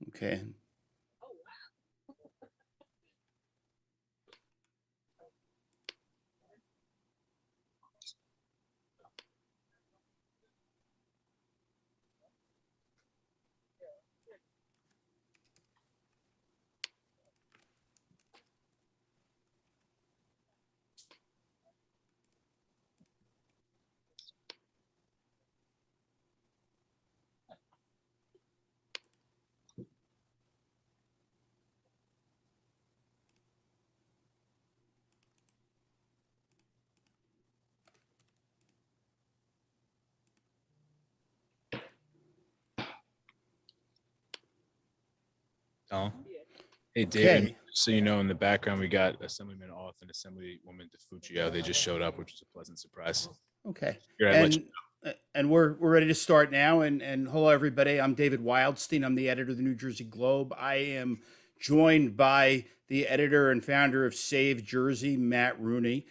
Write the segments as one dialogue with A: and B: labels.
A: Okay.
B: Oh. Hey, David,
A: Okay.
B: so you know, in the background, we got Assemblyman Oth and Assemblywoman DeFuccio. They just showed up, which was a pleasant surprise.
A: Okay.
B: Here, I'd let you.
A: And we're ready to start now. And hello everybody. I'm David Wildstein. I'm the editor of the New Jersey Globe. I am joined by the editor and founder of Save Jersey, Matt Rooney.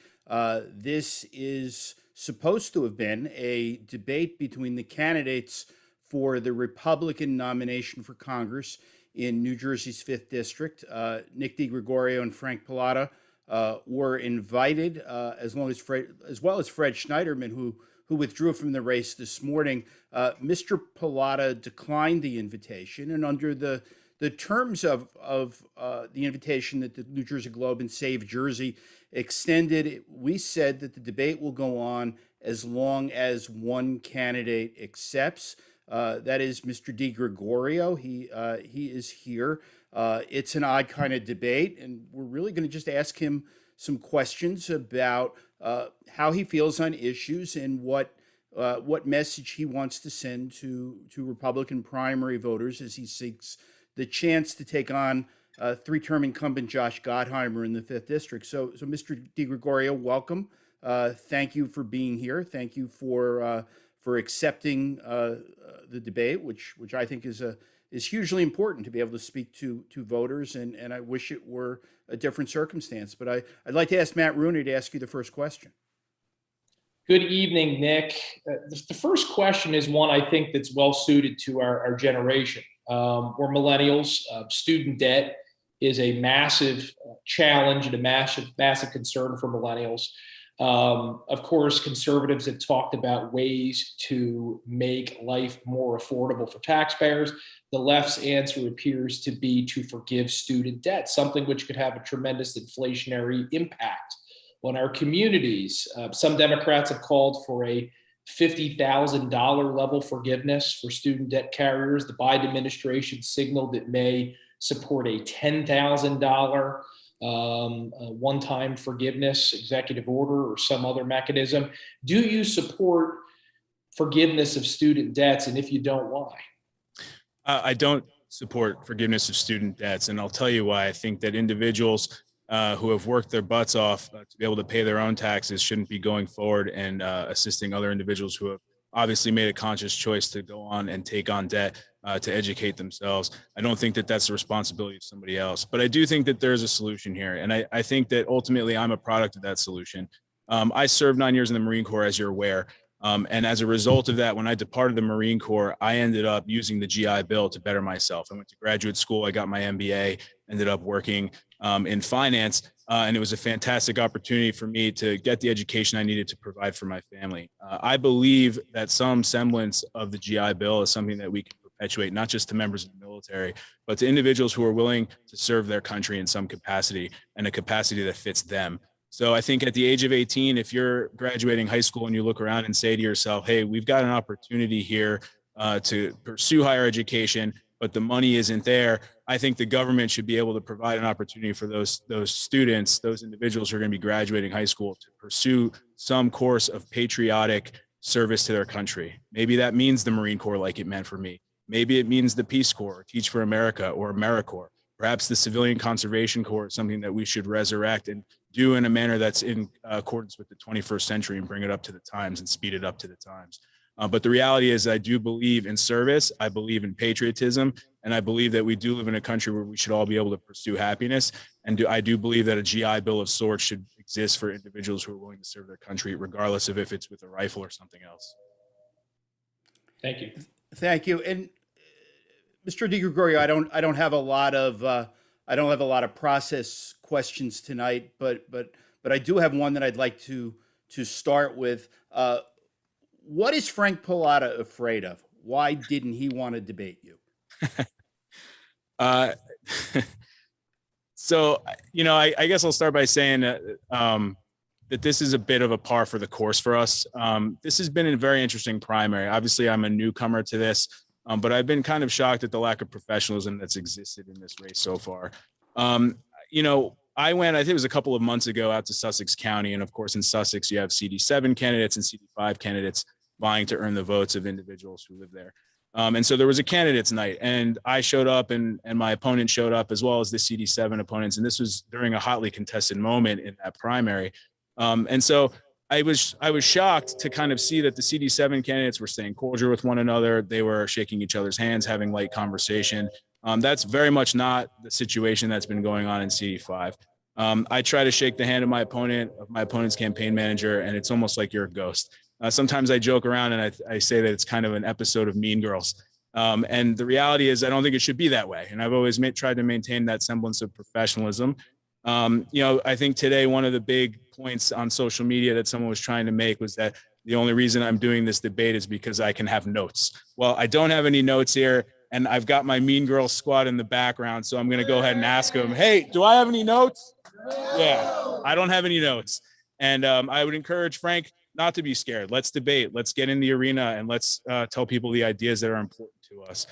A: This is supposed to have been a debate between the candidates for the Republican nomination for Congress in New Jersey's 5th District. Nick DiGregorio and Frank Pallotta were invited, as well as Fred Schneiderman, who withdrew from the race this morning. Mr. Pallotta declined the invitation, and under the terms of the invitation that the New Jersey Globe and Save Jersey extended, we said that the debate will go on as long as one candidate accepts. That is Mr. DiGregorio. He is here. It's an odd kind of debate, and we're really going to just ask him some questions about how he feels on issues and what message he wants to send to Republican primary voters as he seeks the chance to take on three-term incumbent Josh Gottheimer in the 5th District. So Mr. DiGregorio, welcome. Thank you for being here. Thank you for accepting the debate, which I think is hugely important to be able to speak to voters, and I wish it were a different circumstance. But I'd like to ask Matt Rooney to ask you the first question.
C: Good evening, Nick. The first question is one I think that's well suited to our generation. We're millennials. Student debt is a massive challenge and a massive concern for millennials. Of course, conservatives have talked about ways to make life more affordable for taxpayers. The left's answer appears to be to forgive student debt, something which could have a tremendous inflationary impact on our communities. Some Democrats have called for a $50,000 level forgiveness for student debt carriers. The Biden administration signaled it may support a $10,000 one-time forgiveness, executive order, or some other mechanism. Do you support forgiveness of student debts? And if you don't, why?
B: I don't support forgiveness of student debts, and I'll tell you why. I think that individuals who have worked their butts off to be able to pay their own taxes shouldn't be going forward and assisting other individuals who have obviously made a conscious choice to go on and take on debt to educate themselves. I don't think that that's the responsibility of somebody else, but I do think that there's a solution here. And I think that ultimately I'm a product of that solution. I served 9 years in the Marine Corps, as you're aware. And as a result of that, when I departed the Marine Corps, I ended up using the GI Bill to better myself. I went to graduate school. I got my MBA, ended up working in finance. And it was a fantastic opportunity for me to get the education I needed to provide for my family. I believe that some semblance of the GI Bill is something that we can perpetuate, not just to members of the military, but to individuals who are willing to serve their country in some capacity and a capacity that fits them. So I think at the age of 18, if you're graduating high school and you look around and say to yourself, hey, we've got an opportunity here to pursue higher education, but the money isn't there, I think the government should be able to provide an opportunity for those students, those individuals who are going to be graduating high school, to pursue some course of patriotic service to their country. Maybe that means the Marine Corps like it meant for me. Maybe it means the Peace Corps, or Teach for America, or AmeriCorps. Perhaps the Civilian Conservation Corps is something that we should resurrect and do in a manner that's in accordance with the 21st century and bring it up to the times and speed it up to the times. But the reality is I do believe in service. I believe in patriotism. And I believe that we do live in a country where we should all be able to pursue happiness. And I do believe that a GI Bill of sorts should exist for individuals who are willing to serve their country, regardless of if it's with a rifle or something else.
C: Thank you.
A: Thank you. And Mr. DiGregorio, I don't have a lot of process questions tonight, but I do have one that I'd like to start with. What is Frank Pallotta afraid of? Why didn't he want to debate you?
B: Uh, so, I guess I'll start by saying that this is a bit of a par for the course for us. This has been a very interesting primary. Obviously, I'm a newcomer to this, but I've been kind of shocked at the lack of professionalism that's existed in this race so far. I went, I think it was a couple of months ago, out to Sussex County. And of course, in Sussex, you have CD7 candidates and CD5 candidates vying to earn the votes of individuals who live there. And so there was a candidates night, and I showed up, and my opponent showed up, as well as the CD7 opponents. And this was during a hotly contested moment in that primary. And so I was shocked to kind of see that the CD7 candidates were staying cordial with one another. They were shaking each other's hands, having light conversation. That's very much not the situation that's been going on in CD5. I try to shake the hand of my opponent's campaign manager, and it's almost like you're a ghost. Sometimes I joke around and I say that it's kind of an episode of Mean Girls. And the reality is I don't think it should be that way. And I've always tried to maintain that semblance of professionalism. I think today one of the big points on social media that someone was trying to make was that the only reason I'm doing this debate is because I can have notes. Well, I don't have any notes here, and I've got my Mean Girls squad in the background, so I'm going to go ahead and ask them, hey, do I have any notes? Yeah, I don't have any notes. And I would encourage Frank not to be scared. Let's debate. Let's get in the arena, and let's tell people the ideas that are important to us.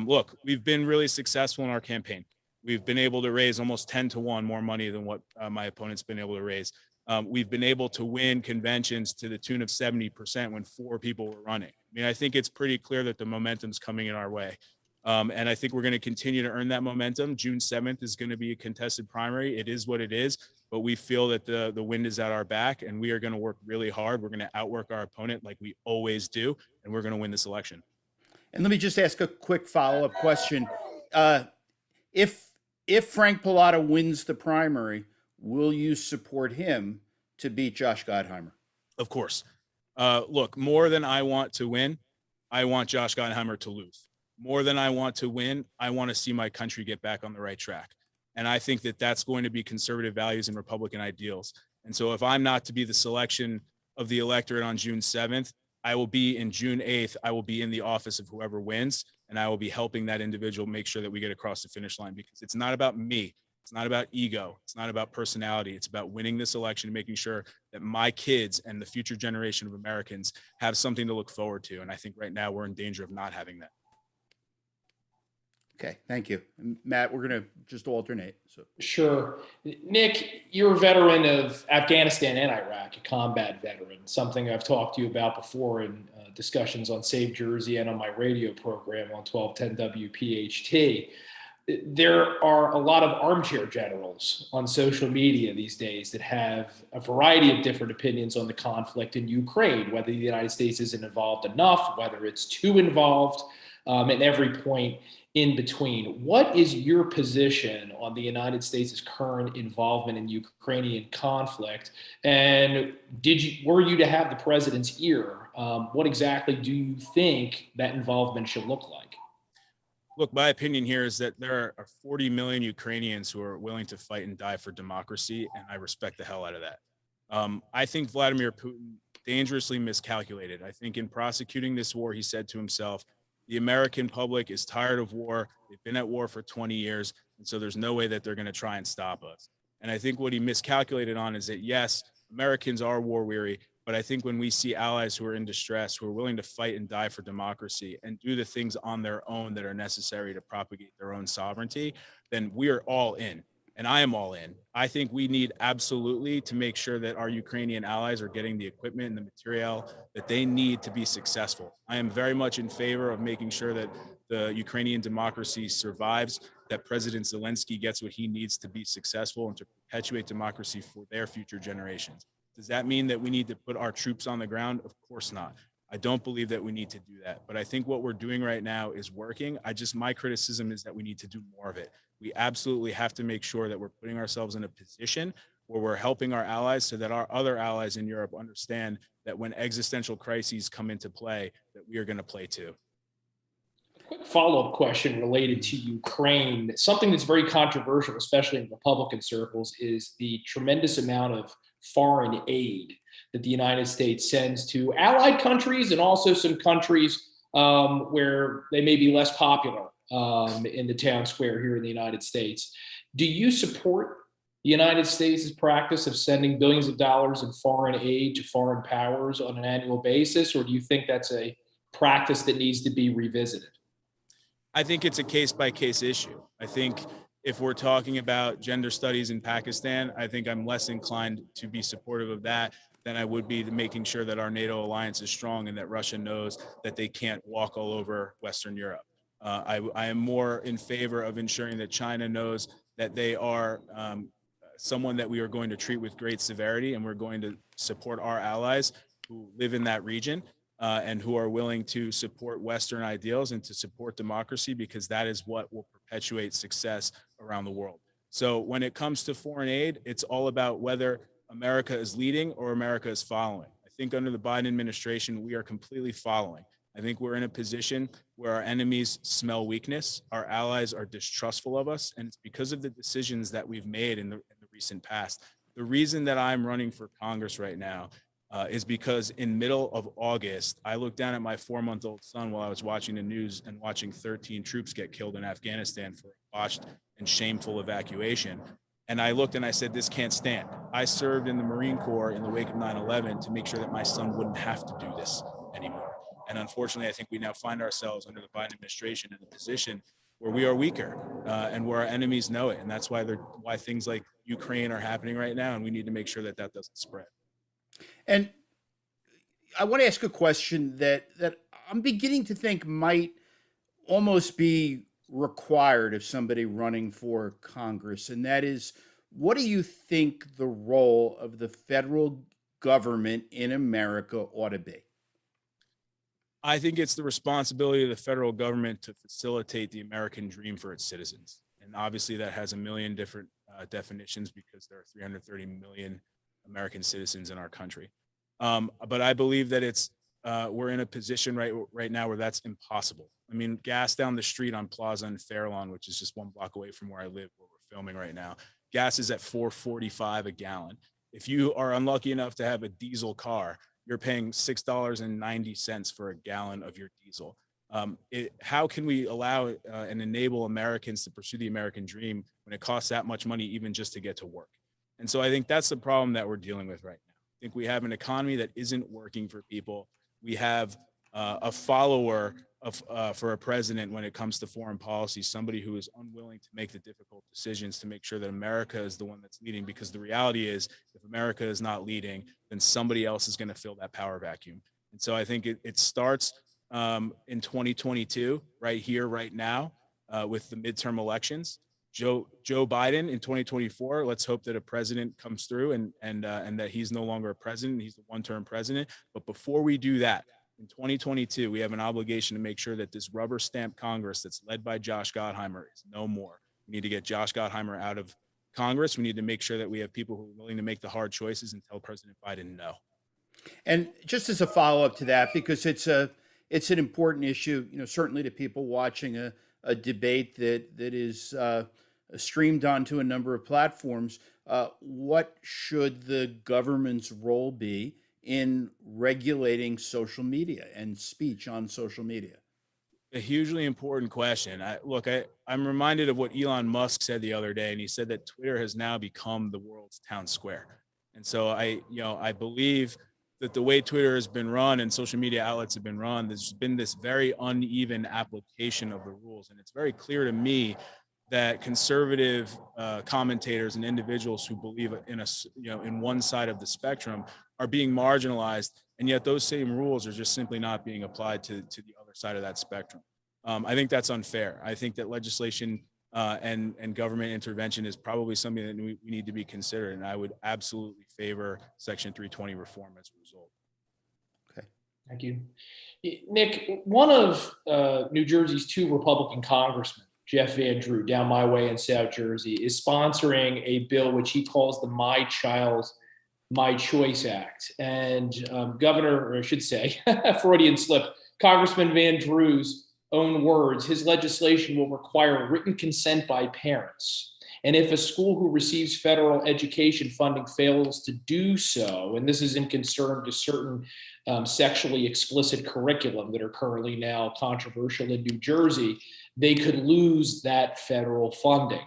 B: Look, we've been really successful in our campaign. We've been able to raise almost 10 to 1 more money than what my opponent's been able to raise. We've been able to win conventions to the tune of 70% when 4 people were running. I mean, I think it's pretty clear that the momentum's coming in our way. And I think we're going to continue to earn that momentum. June 7th is going to be a contested primary. It is what it is, but we feel that the wind is at our back, and we are going to work really hard. We're going to outwork our opponent like we always do, and we're going to win this election.
A: And let me just ask a quick follow-up question. If Frank Pallotta wins the primary, will you support him to beat Josh Gottheimer?
B: Of course. Look, more than I want to win, I want Josh Gottheimer to lose. More than I want to win, I want to see my country get back on the right track. And I think that that's going to be conservative values and Republican ideals. And so if I'm not to be the selection of the electorate on June 7th, I will be in June 8th. I will be in the office of whoever wins, and I will be helping that individual make sure that we get across the finish line, because it's not about me. It's not about ego. It's not about personality. It's about winning this election and making sure that my kids and the future generation of Americans have something to look forward to. And I think right now we're in danger of not having that.
A: Okay, thank you. And Matt, we're going to just alternate. So
C: Sure. Nick, you're a veteran of Afghanistan and Iraq, a combat veteran, something I've talked to you about before in discussions on Save Jersey and on my radio program on 1210 WPHT. There are a lot of armchair generals on social media these days that have a variety of different opinions on the conflict in Ukraine, whether the United States isn't involved enough, whether it's too involved, at every point in between. What is your position on the United States' current involvement in Ukrainian conflict? And were you to have the president's ear, what exactly do you think that involvement should look like?
B: Look, my opinion here is that there are 40 million Ukrainians who are willing to fight and die for democracy, and I respect the hell out of that. I think Vladimir Putin dangerously miscalculated. I think in prosecuting this war, he said to himself, the American public is tired of war. They've been at war for 20 years, and so there's no way that they're going to try and stop us. And I think what he miscalculated on is that, yes, Americans are war weary, but I think when we see allies who are in distress, who are willing to fight and die for democracy and do the things on their own that are necessary to propagate their own sovereignty, then we are all in. And I am all in. I think we need absolutely to make sure that our Ukrainian allies are getting the equipment and the material that they need to be successful. I am very much in favor of making sure that the Ukrainian democracy survives, that President Zelensky gets what he needs to be successful and to perpetuate democracy for their future generations. Does that mean that we need to put our troops on the ground? Of course not. I don't believe that we need to do that. But I think what we're doing right now is working. My criticism is that we need to do more of it. We absolutely have to make sure that we're putting ourselves in a position where we're helping our allies so that our other allies in Europe understand that when existential crises come into play, that we are going to play to.
C: Quick follow-up question related to Ukraine. Something that's very controversial, especially in Republican circles, is the tremendous amount of foreign aid that the United States sends to allied countries and also some countries where they may be less popular in the town square here in the United States. Do you support the United States' practice of sending billions of dollars in foreign aid to foreign powers on an annual basis, or do you think that's a practice that needs to be revisited?
B: I think it's a case-by-case issue. I think if we're talking about gender studies in Pakistan, I think I'm less inclined to be supportive of that than I would be to making sure that our NATO alliance is strong and that Russia knows that they can't walk all over Western Europe. I am more in favor of ensuring that China knows that they are someone that we are going to treat with great severity, and we're going to support our allies who live in that region. And who are willing to support Western ideals and to support democracy, because that is what will perpetuate success around the world. So when it comes to foreign aid, it's all about whether America is leading or America is following. I think under the Biden administration, we are completely following. I think we're in a position where our enemies smell weakness, our allies are distrustful of us, and it's because of the decisions that we've made in the recent past. The reason that I'm running for Congress right now is because in middle of August, I looked down at my 4-month-old son while I was watching the news and watching 13 troops get killed in Afghanistan for a botched and shameful evacuation. And I looked and I said, this can't stand. I served in the Marine Corps in the wake of 9/11 to make sure that my son wouldn't have to do this anymore. And unfortunately, I think we now find ourselves under the Biden administration in a position where we are weaker and where our enemies know it. And that's why things like Ukraine are happening right now. And we need to make sure that that doesn't spread.
A: And I want to ask a question that I'm beginning to think might almost be required of somebody running for Congress, and that is, what do you think the role of the federal government in America ought to be?
B: I think it's the responsibility of the federal government to facilitate the American dream for its citizens. And obviously that has a million different definitions, because there are 330 million American citizens in our country. But I believe that we're in a position right now where that's impossible. I mean, gas down the street on Plaza and Fairlawn, which is just 1 block away from where I live, where we're filming right now, gas is at $4.45 a gallon. If you are unlucky enough to have a diesel car, you're paying $6.90 for a gallon of your diesel. How can we allow and enable Americans to pursue the American dream when it costs that much money even just to get to work? And so I think that's the problem that we're dealing with right now. I think we have an economy that isn't working for people. We have a follower for a president when it comes to foreign policy, somebody who is unwilling to make the difficult decisions to make sure that America is the one that's leading, because the reality is, if America is not leading, then somebody else is going to fill that power vacuum. And so I think it starts in 2022, right here, right now, with the midterm elections. Joe Biden in 2024, let's hope that a president comes through and that he's no longer a president, he's the one-term president. But before we do that, in 2022, we have an obligation to make sure that this rubber stamp Congress that's led by Josh Gottheimer is no more. We need to get Josh Gottheimer out of Congress. We need to make sure that we have people who are willing to make the hard choices and tell President Biden no.
A: And just as a follow-up to that, because it's an important issue, certainly to people watching a debate that is streamed onto a number of platforms. What should the government's role be in regulating social media and speech on social media?
B: A hugely important question. I'm reminded of what Elon Musk said the other day, and he said that Twitter has now become the world's town square. And so I believe that the way Twitter has been run and social media outlets have been run, there's been this very uneven application of the rules. And it's very clear to me that conservative commentators and individuals who believe in one side of the spectrum are being marginalized, and yet those same rules are just simply not being applied to the other side of that spectrum. I think that's unfair. I think that legislation and government intervention is probably something that we need to be considered, and I would absolutely favor Section 320 reform as a result.
A: Okay.
C: Thank you. Nick, one of New Jersey's 2 Republican congressmen, Jeff Van Drew, down my way in South Jersey, is sponsoring a bill which he calls the My Child, My Choice Act. And Governor, or I should say, Freudian slip, Congressman Van Drew's own words, his legislation will require written consent by parents. And if a school who receives federal education funding fails to do so, and this is in concern to certain sexually explicit curriculum that are currently now controversial in New Jersey, they could lose that federal funding.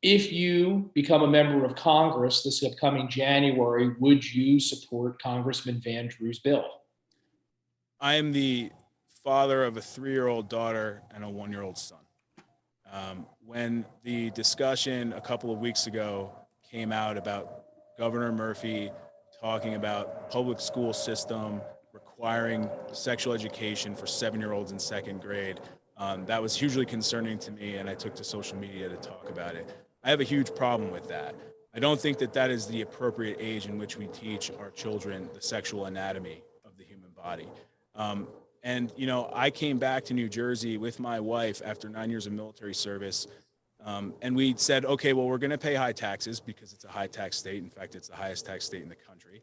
C: If you become a member of Congress this upcoming January, would you support Congressman Van Drew's bill?
B: I am the father of a 3-year-old daughter and a 1-year-old son. When the discussion a couple of weeks ago came out about Governor Murphy talking about public school system requiring sexual education for 7-year-olds in second grade, that was hugely concerning to me, and I took to social media to talk about it. I have a huge problem with that. I don't think that that is the appropriate age in which we teach our children the sexual anatomy of the human body. And, you know, I came back to New Jersey with my wife after 9 years of military service. And we said, okay, well, we're going to pay high taxes because it's a high tax state. In fact, it's the highest tax state in the country.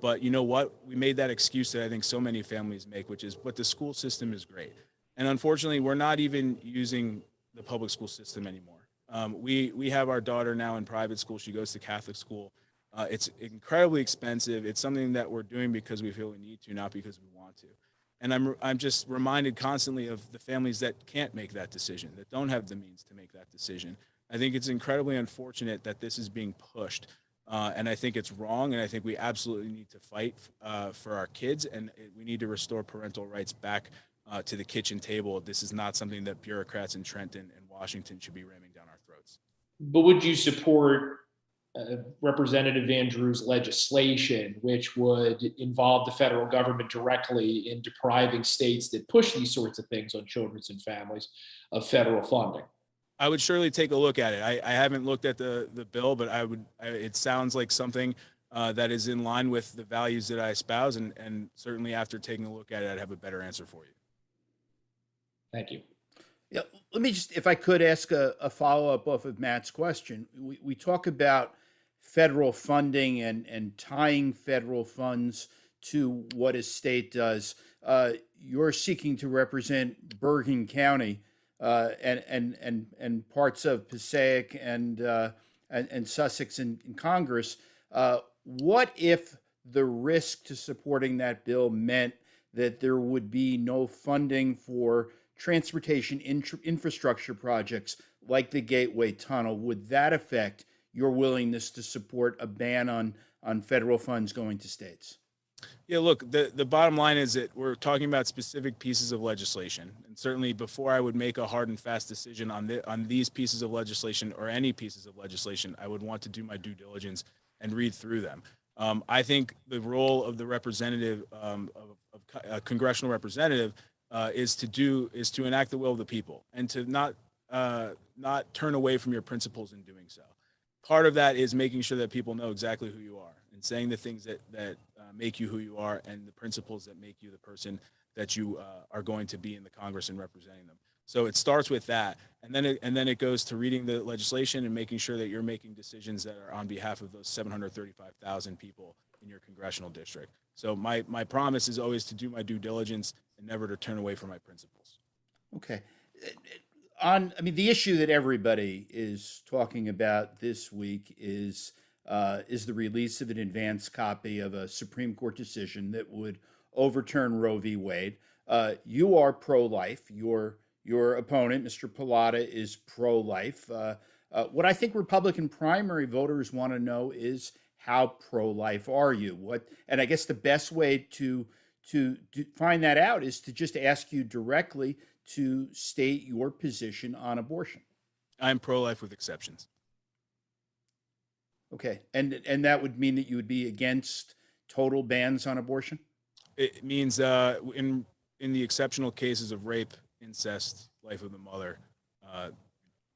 B: But you know what? We made that excuse that I think so many families make, which is, but the school system is great. And unfortunately, we're not even using the public school system anymore. We have our daughter now in private school. She goes to Catholic school. It's incredibly expensive. It's something that we're doing because we feel we need to, not because we want to. And I'm just reminded constantly of the families that can't make that decision, that don't have the means to make that decision. I think it's incredibly unfortunate that this is being pushed. And I think it's wrong. And I think we absolutely need to fight for our kids. And we need to restore parental rights back to the kitchen table. This is not something that bureaucrats in Trenton and Washington should be ramming down our throats.
C: But would you support Representative Van Drew's legislation, which would involve the federal government directly in depriving states that push these sorts of things on children and families of federal funding?
B: I would surely take a look at it. I haven't looked at the bill, but it sounds like something that is in line with the values that I espouse. And certainly after taking a look at it, I'd have a better answer for you.
C: Thank you.
A: Yeah, let me just, if I could ask a follow-up off of Matt's question. We talk about federal funding and tying federal funds to what a state does. You're seeking to represent Bergen County and parts of Passaic and Sussex in Congress. What if the risk to supporting that bill meant that there would be no funding for transportation infrastructure projects like the Gateway Tunnel? Would that affect your willingness to support a ban on federal funds going to states?
B: Yeah, look, the bottom line is that we're talking about specific pieces of legislation. And certainly before I would make a hard and fast decision on these pieces of legislation or any pieces of legislation, I would want to do my due diligence and read through them. I think the role of the representative, of a congressional representative, is to enact the will of the people and to not turn away from your principles in doing so. Part of that is making sure that people know exactly who you are and saying the things that make you who you are and the principles that make you the person that you are going to be in the Congress and representing them. So it starts with that, and then it goes to reading the legislation and making sure that you're making decisions that are on behalf of those 735,000 people in your congressional district. So my promise is always to do my due diligence and never to turn away from my principles.
A: Okay. The issue that everybody is talking about this week is the release of an advance copy of a Supreme Court decision that would overturn Roe v. Wade. You are pro-life. Your opponent, Mr. Pallotta, is pro-life. What I think Republican primary voters want to know is how pro-life are you? And I guess the best way to find that out is to just ask you directly to state your position on abortion.
B: I'm pro-life with exceptions.
A: Okay, and that would mean that you would be against total bans on abortion?
B: It means in the exceptional cases of rape, incest, life of the mother,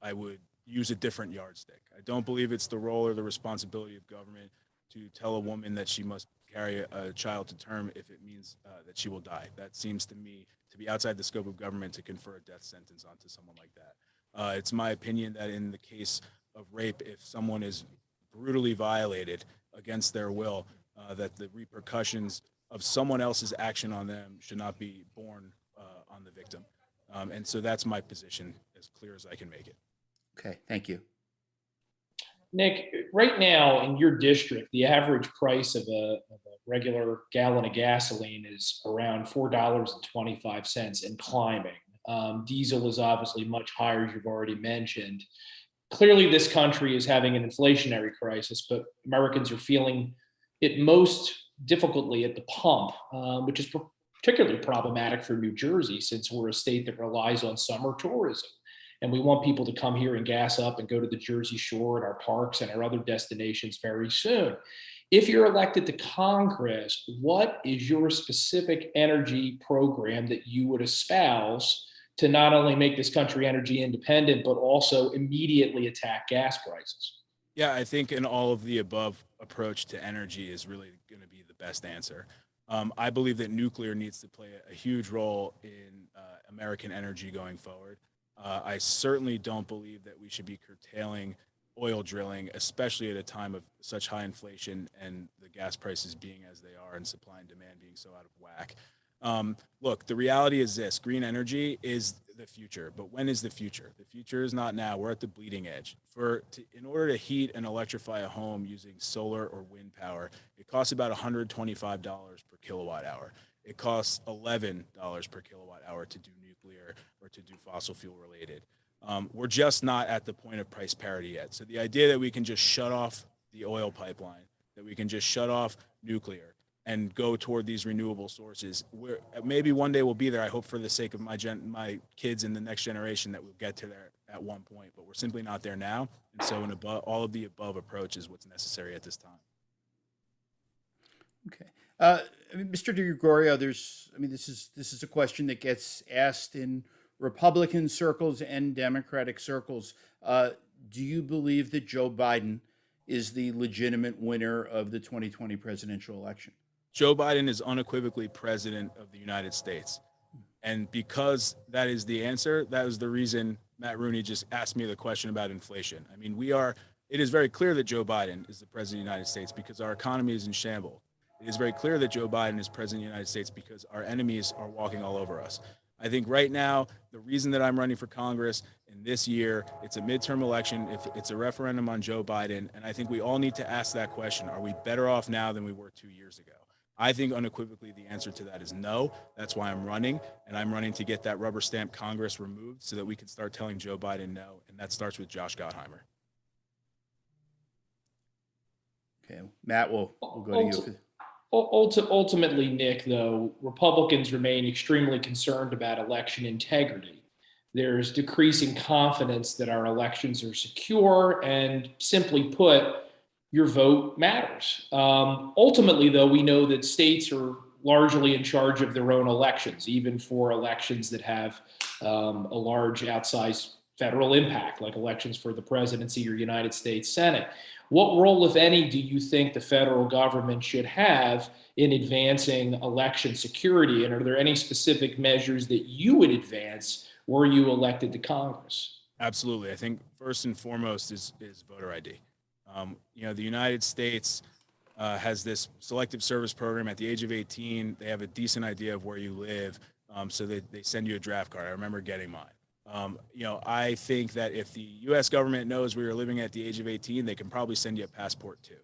B: I would use a different yardstick. I don't believe it's the role or the responsibility of government to tell a woman that she must carry a child to term if it means that she will die. That seems to me to be outside the scope of government to confer a death sentence onto someone like that. It's my opinion that in the case of rape, if someone is brutally violated against their will, that the repercussions of someone else's action on them should not be borne on the victim. And so that's my position, as clear as I can make it.
A: Okay, thank you.
C: Nick, right now in your district, the average price of a regular gallon of gasoline is around $4.25 and climbing. Diesel is obviously much higher, as you've already mentioned. Clearly, this country is having an inflationary crisis, but Americans are feeling it most difficultly at the pump, which is particularly problematic for New Jersey since we're a state that relies on summer tourism. And we want people to come here and gas up and go to the Jersey Shore and our parks and our other destinations very soon. If you're elected to Congress, what is your specific energy program that you would espouse to not only make this country energy independent, but also immediately attack gas prices?
B: Yeah, I think an all of the above approach to energy is really going to be the best answer. I believe that nuclear needs to play a huge role in American energy going forward. I certainly don't believe that we should be curtailing oil drilling, especially at a time of such high inflation and the gas prices being as they are and supply and demand being so out of whack. Look, the reality is this: green energy is the future. But when is the future? The future is not now. We're at the bleeding edge. In order to heat and electrify a home using solar or wind power, it costs about $125 per kilowatt hour. It costs $11 per kilowatt hour to do nuclear or to do fossil fuel related. We're just not at the point of price parity yet. So the idea that we can just shut off the oil pipeline, that we can just shut off nuclear and go toward these renewable sources, maybe one day we'll be there. I hope for the sake of my kids and the next generation that we'll get to there at one point, but we're simply not there now. And so all of the above approach is what's necessary at this time.
A: Okay. Mr. DiGregorio, this is a question that gets asked in Republican circles and Democratic circles. Do you believe that Joe Biden is the legitimate winner of the 2020 presidential election?
B: Joe Biden is unequivocally president of the United States. And because that is the answer, that is the reason Matt Rooney just asked me the question about inflation. I mean, it is very clear that Joe Biden is the president of the United States because our economy is in shambles. It is very clear that Joe Biden is president of the United States because our enemies are walking all over us. I think right now, the reason that I'm running for Congress in this year, it's a midterm election, if it's a referendum on Joe Biden, and I think we all need to ask that question. Are we better off now than we were 2 years ago? I think unequivocally the answer to that is no. That's why I'm running, and I'm running to get that rubber stamp Congress removed so that we can start telling Joe Biden no, and that starts with Josh Gottheimer.
A: Okay, Matt, we'll go to you.
C: Ultimately, Nick, though, Republicans remain extremely concerned about election integrity. There's decreasing confidence that our elections are secure, and simply put, your vote matters. Ultimately, though, we know that states are largely in charge of their own elections, even for elections that have a large outsized federal impact, like elections for the presidency or United States Senate. What role, if any, do you think the federal government should have in advancing election security? And are there any specific measures that you would advance were you elected to Congress?
B: Absolutely. I think first and foremost is voter ID. The United States has this selective service program. At the age of 18, they have a decent idea of where you live, so they send you a draft card. I remember getting mine. I think that if the U.S. government knows where you're living at the age of 18, they can probably send you a passport too.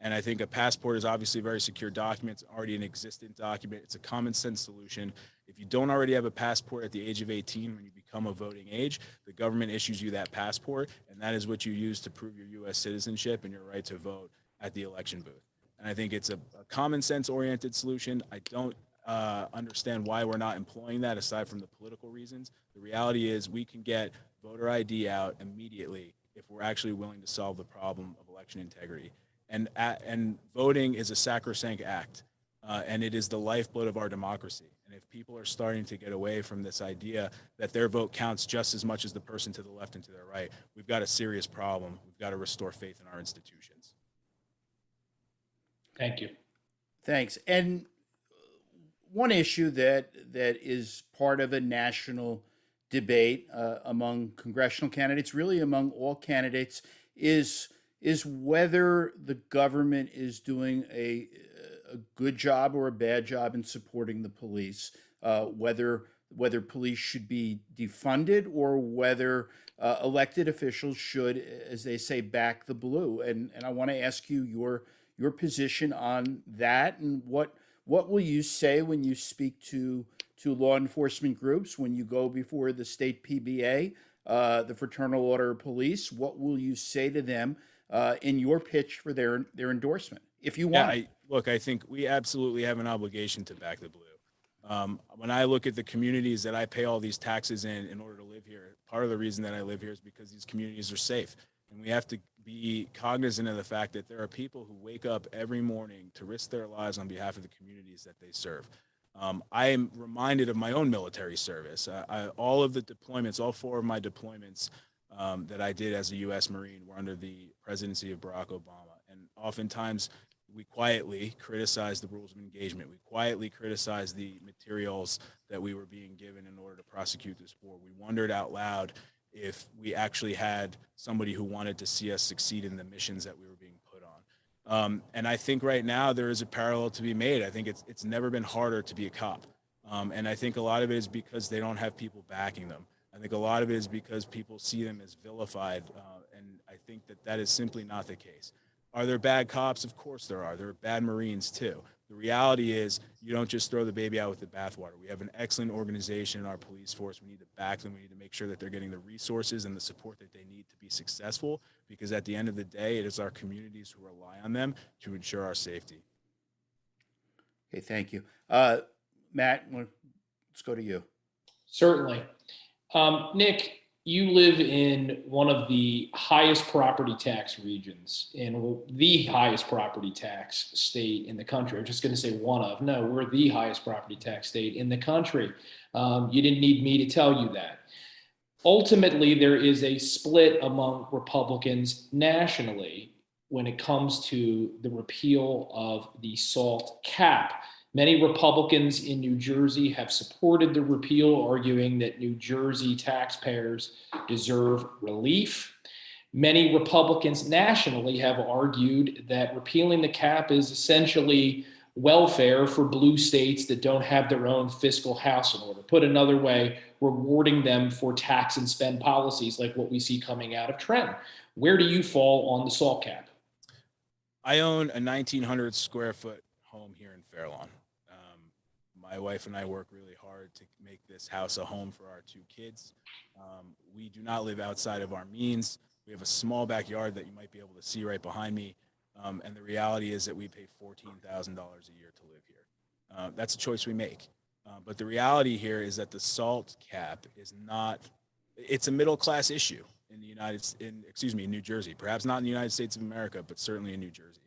B: And I think a passport is obviously a very secure document. It's already an existent document. It's a common sense solution. If you don't already have a passport at the age of 18, when you become a voting age, the government issues you that passport, and that is what you use to prove your U.S. citizenship and your right to vote at the election booth. And I think it's a common sense oriented solution. I don't understand why we're not employing that aside from the political reasons. The reality is we can get voter ID out immediately if we're actually willing to solve the problem of election integrity. And voting is a sacrosanct act, and it is the lifeblood of our democracy. And if people are starting to get away from this idea that their vote counts just as much as the person to the left and to their right, we've got a serious problem. We've got to restore faith in our institutions.
C: Thank you.
A: Thanks. And one issue that is part of a national debate among congressional candidates, really among all candidates, is whether the government is doing a a good job or a bad job in supporting the police, whether police should be defunded or whether elected officials should, as they say, back the blue. And I want to ask you your position on that, and what will you say when you speak to law enforcement groups, when you go before the state PBA, the Fraternal Order of Police? What will you say to them in your pitch for their endorsement, if you
B: Yeah,
A: want it?
B: I think we absolutely have an obligation to back the blue. When I look at the communities that I pay all these taxes in order to live here, part of the reason that I live here is because these communities are safe. And we have to be cognizant of the fact that there are people who wake up every morning to risk their lives on behalf of the communities that they serve. I am reminded of my own military service. All of the deployments, all 4 of my deployments that I did as a U.S. Marine were under the presidency of Barack Obama. And oftentimes we quietly criticized the rules of engagement. We quietly criticized the materials that we were being given in order to prosecute this war. We wondered out loud if we actually had somebody who wanted to see us succeed in the missions that we were being put on. And I think right now there is a parallel to be made. I think it's never been harder to be a cop. And I think a lot of it is because they don't have people backing them. I think a lot of it is because people see them as vilified. And I think that is simply not the case. Are there bad cops? Of course there are. There are bad Marines too. The reality is you don't just throw the baby out with the bathwater. We have an excellent organization in our police force. We need to back them. We need to make sure that they're getting the resources and the support that they need to be successful, because at the end of the day, it is our communities who rely on them to ensure our safety.
A: Okay, thank you. Matt, let's go to you.
C: Certainly. Nick, you live in one of the highest property tax regions in the highest property tax state in the country. I'm just going to say one of. No, we're the highest property tax state in the country. You didn't need me to tell you that. Ultimately, there is a split among Republicans nationally when it comes to the repeal of the SALT cap. Many Republicans in New Jersey have supported the repeal, arguing that New Jersey taxpayers deserve relief. Many Republicans nationally have argued that repealing the cap is essentially welfare for blue states that don't have their own fiscal house in order. Put another way, rewarding them for tax and spend policies like what we see coming out of Trenton. Where do you fall on the SALT cap?
B: I own a 1,900 square foot home here in Fairlawn. My wife and I work really hard to make this house a home for our 2 kids. We do not live outside of our means. We have a small backyard that you might be able to see right behind me. And the reality is that we pay $14,000 a year to live here. That's a choice we make. But the reality here is that the SALT cap is not, it's a middle class issue in New Jersey, perhaps not in the United States of America, but certainly in New Jersey.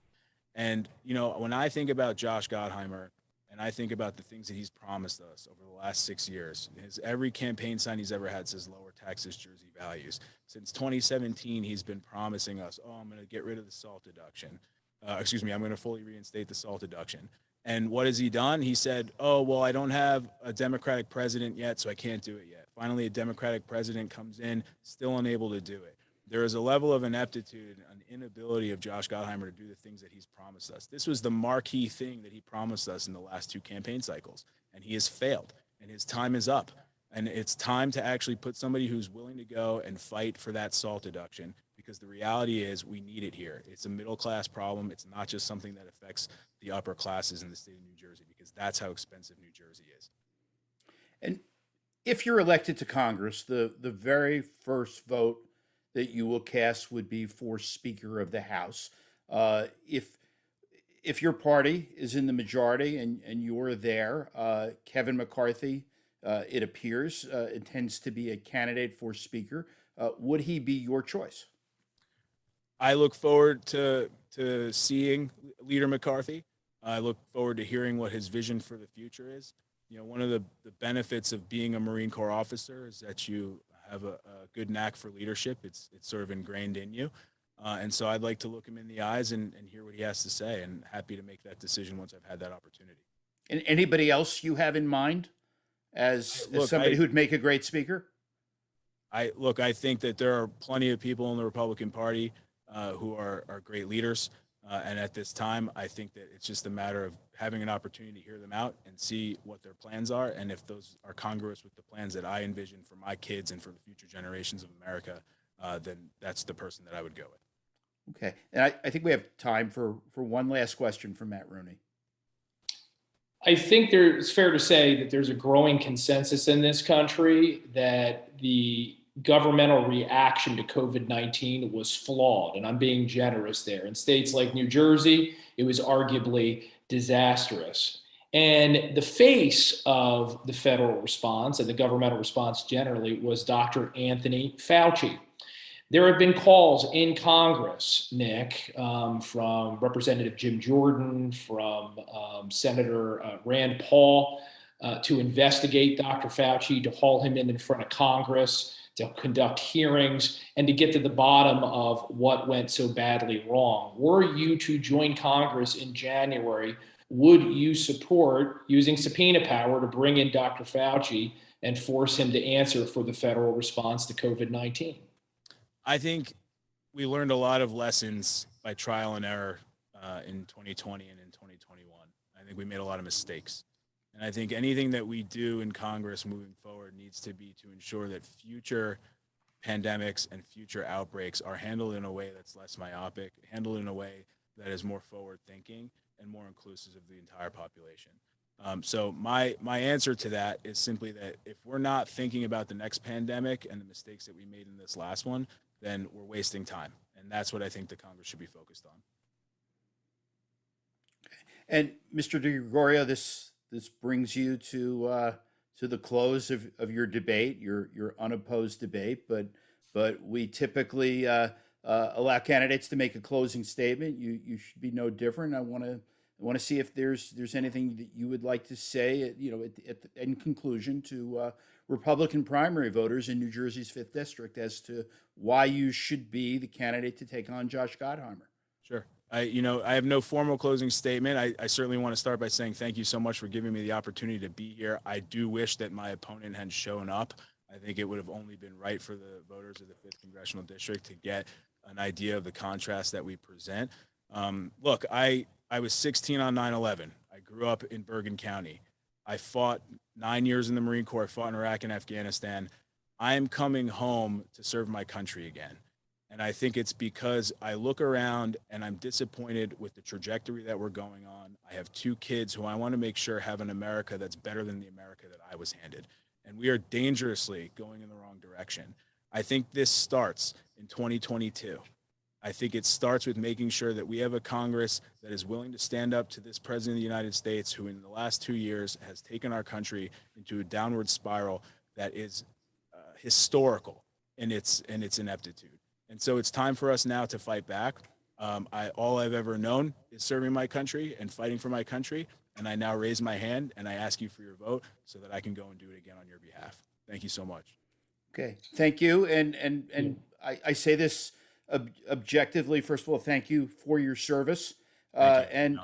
B: And, when I think about Josh Gottheimer, and I think about the things that he's promised us over the last 6 years, every campaign sign he's ever had says lower taxes, Jersey values. Since 2017, he's been promising us, I'm going to get rid of the SALT deduction. I'm going to fully reinstate the SALT deduction. And what has he done? He said, I don't have a Democratic president yet, so I can't do it yet. Finally, a Democratic president comes in, still unable to do it. There is a level of ineptitude, an inability of Josh Gottheimer to do the things that he's promised us. This was the marquee thing that he promised us in the last 2 campaign cycles, and he has failed, and his time is up. And it's time to actually put somebody who's willing to go and fight for that SALT deduction, because the reality is we need it here. It's a middle class problem. It's not just something that affects the upper classes in the state of New Jersey, because that's how expensive New Jersey is.
A: And if you're elected to Congress, the very first vote that you will cast would be for Speaker of the House. If your party is in the majority and you're there, Kevin McCarthy, it appears, intends to be a candidate for Speaker. Would he be your choice?
B: I look forward to seeing Leader McCarthy. I look forward to hearing what his vision for the future is. One of the benefits of being a Marine Corps officer is that you have a good knack for leadership. It's sort of ingrained in you. And so I'd like to look him in the eyes and hear what he has to say, and happy to make that decision once I've had that opportunity.
A: And anybody else you have in mind as somebody who'd make a great speaker?
B: I think that there are plenty of people in the Republican Party who are great leaders. And at this time, I think that it's just a matter of having an opportunity to hear them out and see what their plans are. And if those are congruous with the plans that I envision for my kids and for the future generations of America, then that's the person that I would go with.
A: Okay. And I think we have time for one last question from Matt Rooney.
C: I think it's fair to say that there's a growing consensus in this country that the governmental reaction to COVID-19 was flawed, and I'm being generous there. In states like New Jersey, it was arguably disastrous. And the face of the federal response and the governmental response generally was Dr. Anthony Fauci. There have been calls in Congress, Nick, from Representative Jim Jordan, from Senator Rand Paul, to investigate Dr. Fauci, to haul him in front of Congress, to conduct hearings, and to get to the bottom of what went so badly wrong. Were you to join Congress in January, would you support using subpoena power to bring in Dr. Fauci and force him to answer for the federal response to COVID-19?
B: I think we learned a lot of lessons by trial and error in 2020 and in 2021. I think we made a lot of mistakes. And I think anything that we do in Congress moving forward needs to be to ensure that future pandemics and future outbreaks are handled in a way that's less myopic, handled in a way that is more forward thinking and more inclusive of the entire population. So my answer to that is simply that if we're not thinking about the next pandemic and the mistakes that we made in this last one, then we're wasting time. And that's what I think the Congress should be focused on.
A: And Mr. DeGregorio, this brings you to the close of your debate, your unopposed debate. But we typically allow candidates to make a closing statement. You should be no different. I want to see if there's anything that you would like to say, in conclusion to Republican primary voters in New Jersey's 5th District as to why you should be the candidate to take on Josh Gottheimer.
B: Sure. I have no formal closing statement. I certainly want to start by saying thank you so much for giving me the opportunity to be here. I do wish that my opponent had shown up. I think it would have only been right for the voters of the 5th Congressional District to get an idea of the contrast that we present. Look, I was 16 on 9/11. I grew up in Bergen County. I fought 9 years in the Marine Corps, fought in Iraq and Afghanistan. I am coming home to serve my country again. And I think it's because I look around and I'm disappointed with the trajectory that we're going on. I have 2 kids who I want to make sure have an America that's better than the America that I was handed. And we are dangerously going in the wrong direction. I think this starts in 2022. I think it starts with making sure that we have a Congress that is willing to stand up to this president of the United States, who in the last 2 years has taken our country into a downward spiral that is historical in its ineptitude. And so it's time for us now to fight back. All I've ever known is serving my country and fighting for my country. And I now raise my hand and I ask you for your vote so that I can go and do it again on your behalf. Thank you so much.
A: Okay, thank you. And I say this objectively. First of all, thank you for your service, and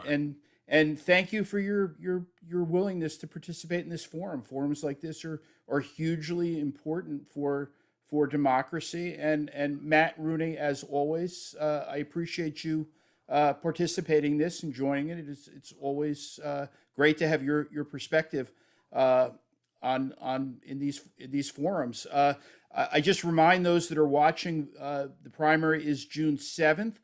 A: thank you for your willingness to participate in this forum. Forums like this are hugely important for democracy. And Matt Rooney, as always, I appreciate you participating in this and joining it. It's always great to have your perspective on in these forums. I just remind those that are watching, the primary is June 7th.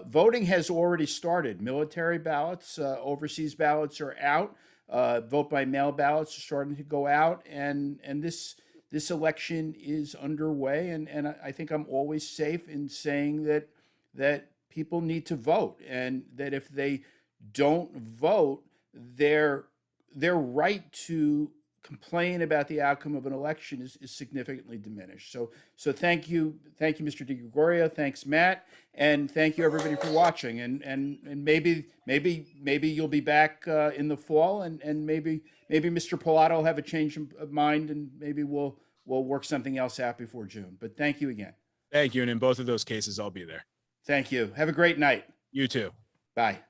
A: Voting has already started. Military ballots, overseas ballots are out. Vote by mail ballots are starting to go out, and this election is underway. And I think I'm always safe in saying that people need to vote, and that if they don't vote, their right to complain about the outcome of an election is significantly diminished. So thank you, Mr. DeGregorio. Thanks, Matt, and thank you everybody for watching. And maybe you'll be back in the fall, and maybe Mr. Pilato will have a change of mind, and maybe we'll work something else out before June. But thank you again.
B: Thank you. And in both of those cases, I'll be there.
A: Thank you. Have a great night.
B: You too.
A: Bye.